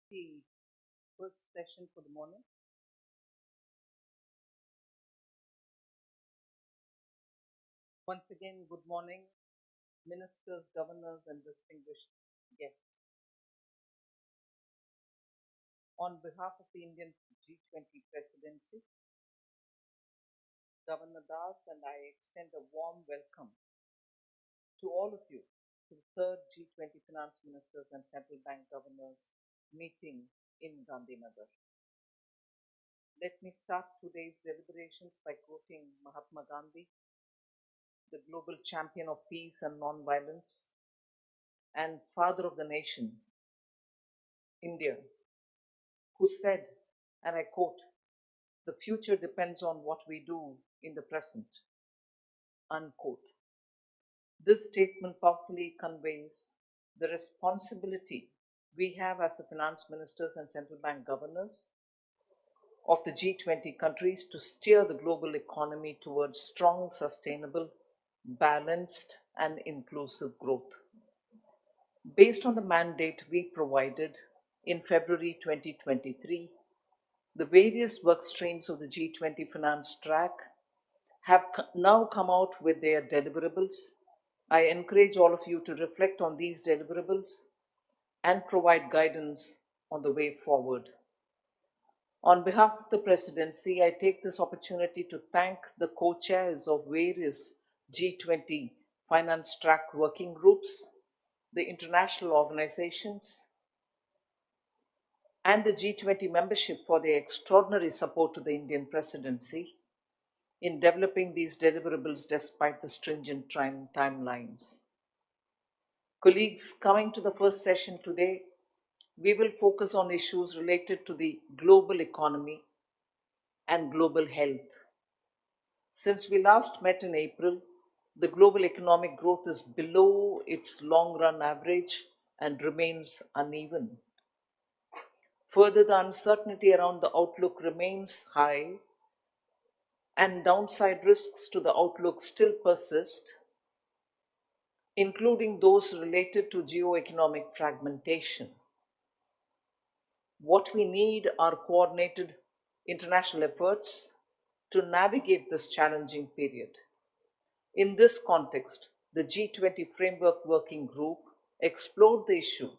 The first session for the morning. Once again, good morning, ministers, governors, and distinguished guests. On behalf of the Indian G20 presidency, Governor Das and I extend a warm welcome to all of you to the third G20 finance ministers and central bank governors meeting in Gandhinagar. Let me start today's deliberations by quoting Mahatma Gandhi, the global champion of peace and non-violence and father of the nation, India, who said, and I quote, "The future depends on what we do in the present," unquote. This statement powerfully conveys the responsibility we have as the finance ministers and central bank governors of the G20 countries to steer the global economy towards strong, sustainable, balanced, and inclusive growth. Based on the mandate we provided in February 2023, the various work streams of the G20 finance track have now come out with their deliverables. I encourage all of you to reflect on these deliverables and provide guidance on the way forward. On behalf of the presidency, I take this opportunity to thank the co-chairs of various G20 finance track working groups, the international organizations, and the G20 membership for their extraordinary support to the Indian presidency in developing these deliverables despite the stringent timelines. Colleagues, coming to the first session today, we will focus on issues related to the global economy and global health. Since we last met in April, the global economic growth is below its long-run average and remains uneven. Further, the uncertainty around the outlook remains high, and downside risks to the outlook still persist, including those related to geo-economic fragmentation. What we need are coordinated international efforts to navigate this challenging period. In this context, the G20 Framework Working Group explored the issue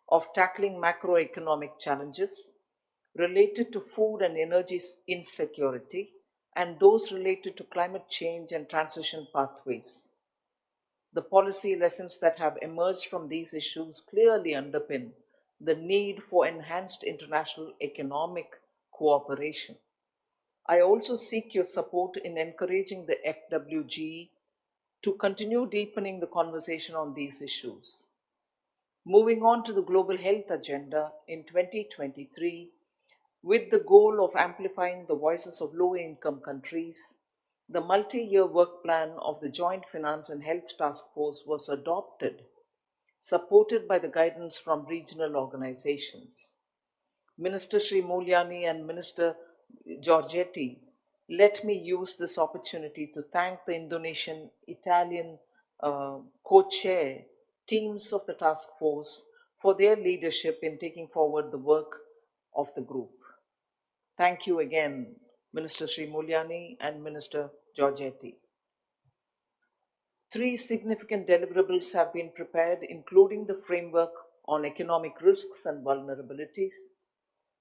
of tackling macroeconomic challenges related to food and energy insecurity and those related to climate change and transition pathways. The policy lessons that have emerged from these issues clearly underpin the need for enhanced international economic cooperation. I also seek your support in encouraging the FWG to continue deepening the conversation on these issues. Moving on to the global health agenda in 2023, with the goal of amplifying the voices of low-income countries, the multi-year work plan of the Joint Finance and Health Task Force was adopted, supported by the guidance from regional organizations. Minister Sri Mulyani and Minister Giorgetti, let me use this opportunity to thank the Indonesian, Italian co-chair teams of the task force for their leadership in taking forward the work of the group. Thank you again, Minister Sri Mulyani and Minister Giorgetti. Three significant deliverables have been prepared, including the framework on economic risks and vulnerabilities,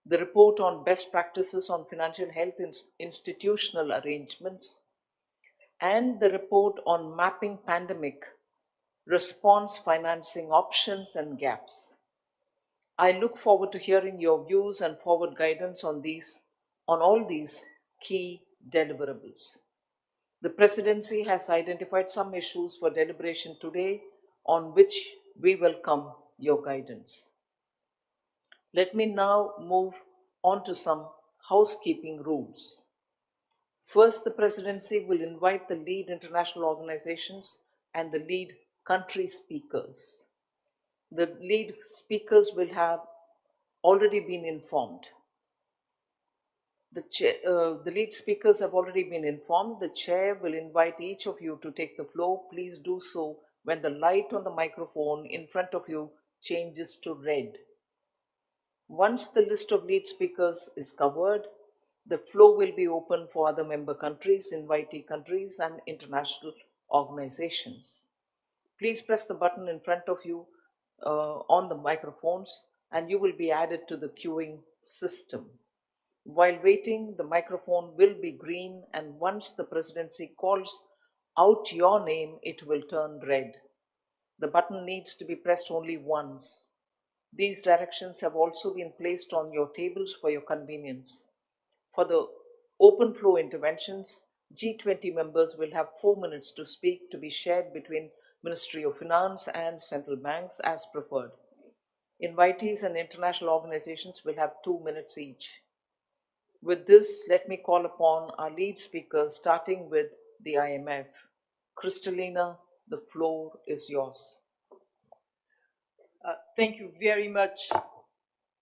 the report on best practices on financial health institutional arrangements, and the report on mapping pandemic response financing options and gaps. I look forward to hearing your views and forward guidance on all these key deliverables. The presidency has identified some issues for deliberation today on which we welcome your guidance. Let me now move on to some housekeeping rules. First, the presidency will invite the lead international organizations and the lead country speakers. The lead speakers will have already been informed. The lead speakers have already been informed. The chair will invite each of you to take the floor. Please do so when the light on the microphone in front of you changes to red. Once the list of lead speakers is covered, the floor will be open for other member countries, invitee countries, and international organizations. Please press the button in front of you on the microphones, and you will be added to the queuing system. While waiting, the microphone will be green, and once the presidency calls out your name, it will turn red. The button needs to be pressed only once. These directions have also been placed on your tables for your convenience. For the open flow interventions, G20 members will have 4 minutes to speak, to be shared between Ministry of Finance and central banks as preferred. Invitees and international organizations will have 2 minutes each. With this, let me call upon our lead speakers, starting with the IMF. Kristalina, the floor is yours. Thank you very much,